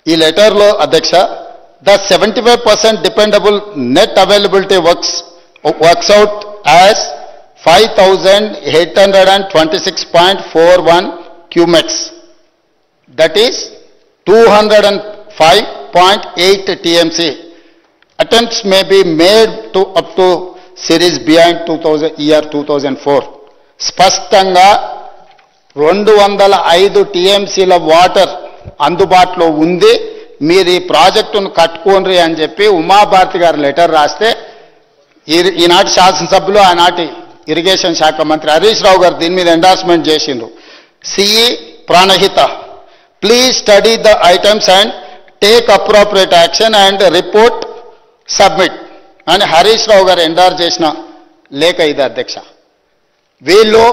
ఈ లెటర్లో అధ్యక్ష the 75% dependable net availability works out as 5,826.41 cumex. That is 205.8 TMC. Attempts may be made to up to series beyond 2004. స్పష్టంగా 205 TMCల water అందుబాటులో ఉంది, మీరు ఈ ప్రాజెక్టును కట్టుకోండి అని చెప్పి ఉమాభారతి గారు లెటర్ రాస్తే ఈనాటి శాసనసభ్యులు ఆనాటి ఇరిగేషన్ శాఖ మంత్రి హరీష్ రావు గారు దీని మీద ఎండార్స్మెంట్ చేసిండ్రు. CE Pranahita, please study the items and take appropriate action and report submit అని హరీష్ రావు గారు ఎండార్ చేసిన లేఖ ఇది అధ్యక్ష. వీళ్ళు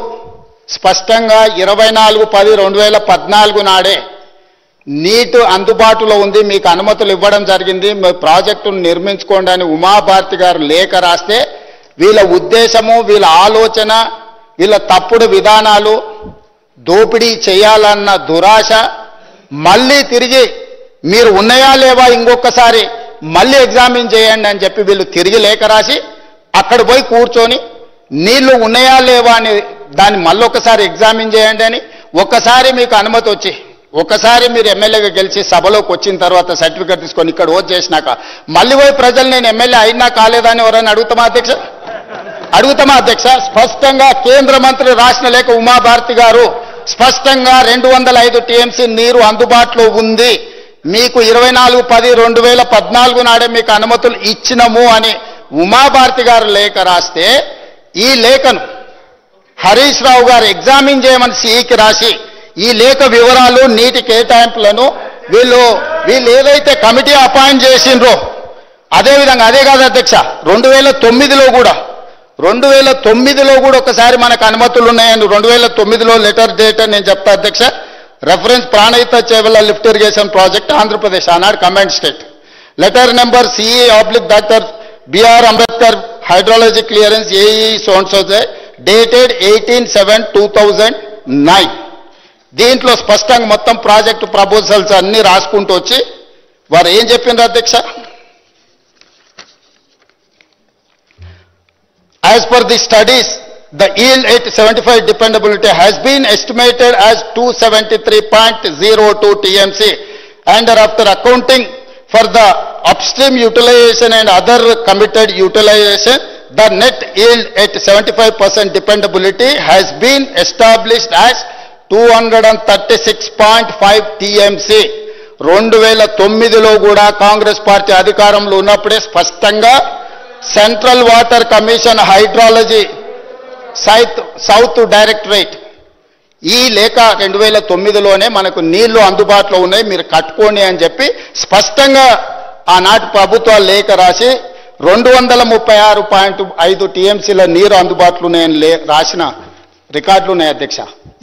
స్పష్టంగా 24/10/2014 నాడే నీటు అందుబాటులో ఉంది, మీకు అనుమతులు ఇవ్వడం జరిగింది, మీ ప్రాజెక్టును నిర్మించుకోండి అని ఉమాభారతి గారు లేఖ రాస్తే వీళ్ళ ఉద్దేశము, వీళ్ళ ఆలోచన, వీళ్ళ తప్పుడు విధానాలు, దోపిడీ చేయాలన్న దురాశ మళ్ళీ తిరిగి మీరు ఉన్నాయా లేవా ఇంకొకసారి మళ్ళీ ఎగ్జామిన్ చేయండి అని చెప్పి వీళ్ళు తిరిగి లేఖ రాసి అక్కడ పోయి కూర్చొని నీళ్లు ఉన్నాయా లేవా అని దాన్ని మళ్ళీ ఒకసారి ఎగ్జామిన్ చేయండి అని, ఒక్కసారి మీకు అనుమతి వచ్చి ఒకసారి మీరు ఎమ్మెల్యేగా గెలిచి సభలోకి వచ్చిన తర్వాత సర్టిఫికేట్ తీసుకొని ఇక్కడ ఓట్ చేసినాక మళ్ళీ పోయి ప్రజలు నేను ఎమ్మెల్యే అయినా కాలేదని ఎవరైనా అడుగుతామా అధ్యక్ష? స్పష్టంగా కేంద్ర మంత్రి రాసిన లేఖ ఉమాభారతి గారు స్పష్టంగా 205 టీఎంసీ నీరు అందుబాటులో ఉంది, మీకు 24/10/2014 నాడే మీకు అనుమతులు ఇచ్చినము అని ఉమాభారతి గారు లేఖ రాస్తే ఈ లేఖను హరీష్ రావు గారు ఎగ్జామిన్ చేయమని సిఈకి రాసి ఈ లేఖ వివరాలు, నీటి కేటాయింపులను వీళ్ళు ఏదైతే కమిటీ అపాయింట్ చేసిండ్రో అదేవిధంగా అదే కాదు అధ్యక్ష 2009లో కూడా ఒకసారి మనకు అనుమతులు ఉన్నాయని 2009లో లెటర్ డేట్ అని నేను చెప్తా అధ్యక్ష. Reference Pranahita Chevella lift irrigation project Andhra Pradesh ఆనాడు command state. Letter number CE/Dr. B.R. Ambedkar hydrology clearance AE సోన్సోజే డేటెడ్ 18/7/2009. దీంట్లో స్పష్టంగా మొత్తం ప్రాజెక్టు ప్రపోజల్స్ అన్ని రాసుకుంటూ వచ్చి వారు ఏం చెప్పిండ్రు అధ్యక్ష? As per the studies, the yield at 75 dependability has been estimated as 273.02 TMC, and after accounting for the upstream utilization and other committed utilization, the net yield at 75% dependability has been established as 236.5 TMC. 2009లో కూడా Congress party అధికారంలో ఉన్నప్పుడే స్పష్టంగా central water commission hydrology south directorate ఈ లేఖ 2009లోనే మనకు నీళ్లు అందుబాటులో ఉన్నాయి, మీరు కట్టుకోండి అని చెప్పి స్పష్టంగా ఆనాటి ప్రభుత్వాలు లేఖ రాసి 236.5 టీఎంసీల నీరు అందుబాటులో ఉన్నాయని రాసిన రికార్డులు ఉన్నాయి అధ్యక్ష.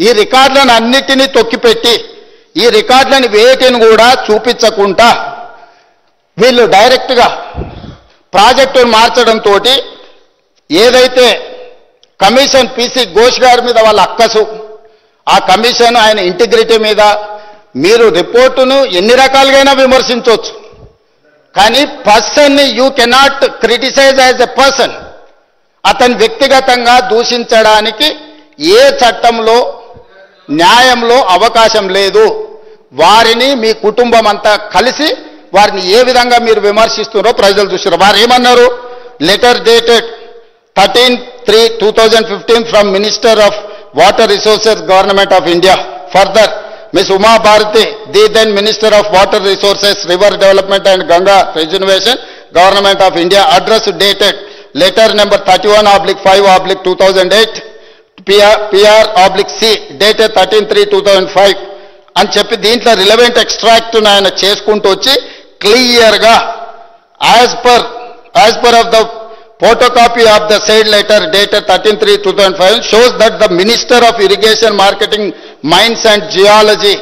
ఈ రికార్డులను అన్నిటినీ తొక్కిపెట్టి ఈ రికార్డులను వేటిని కూడా చూపించకుండా వీళ్ళు డైరెక్ట్గా ప్రాజెక్టును మార్చడంతో ఏదైతే కమిషన్ పిసి ఘోష్ గారి మీద వాళ్ళ అక్కసు, ఆ కమిషన్ ఆయన ఇంటిగ్రిటీ మీద మీరు రిపోర్టును ఎన్ని రకాలుగా విమర్శించవచ్చు, కానీ పర్సన్ని you cannot criticise as a person. అతని వ్యక్తిగతంగా దూషించడానికి ఏ చట్టంలో న్యాయంలో అవకాశం లేదు. వారిని మీ కుటుంబం అంతా కలిసి వారిని ఏ విధంగా మీరు విమర్శిస్తున్నారో ప్రజలు చూస్తారు. వారు ఏమన్నారు? Letter dated 13/3/2015 from minister of water resources government of India. Further, miss Uma Bharati, the then minister of water resources, river development and Ganga reservation government of India, address dated letter number 31/5/2008 PR/C డేటెడ్ 13/3/2005 అని చెప్పి దీంట్లో రిలవెంట్ ఎక్స్ట్రాక్ట్ ఆయన చేసుకుంటూ వచ్చి క్లియర్గా as per of the photocopy of the said letter dated 13/3/2005 shows that the Minister of Irrigation, Marketing, Mines and Geology,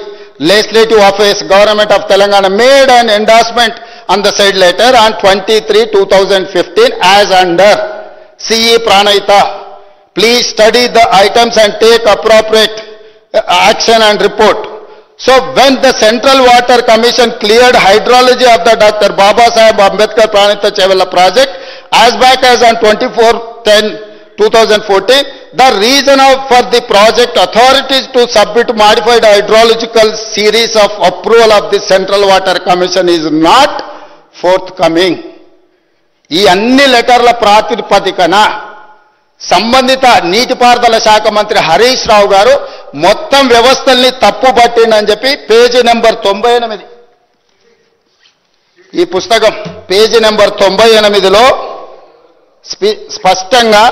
Legislative Office, Government of Telangana made an endorsement on the said letter on 23/2015 as under CE Pranahita. Please study the items and take appropriate action and report. So when the Central Water Commission cleared hydrology of the Dr. Baba Saheb Ambedkar Pranita Chevella project as back as on 24/10/2014, the reason for the project authorities to submit modified hydrological series of approval of the Central Water Commission is not forthcoming. ఈ అన్ని లెటర్ల ప్రాతిపదికన సంబంధిత నీటిపారుదల శాఖ మంత్రి హరీష్ రావు గారు మొత్తం వ్యవస్థల్ని తప్పు పట్టిండని చెప్పి పేజీ నెంబర్ 98 ఈ పుస్తకం పేజీ నెంబర్ 98లో స్పష్టంగా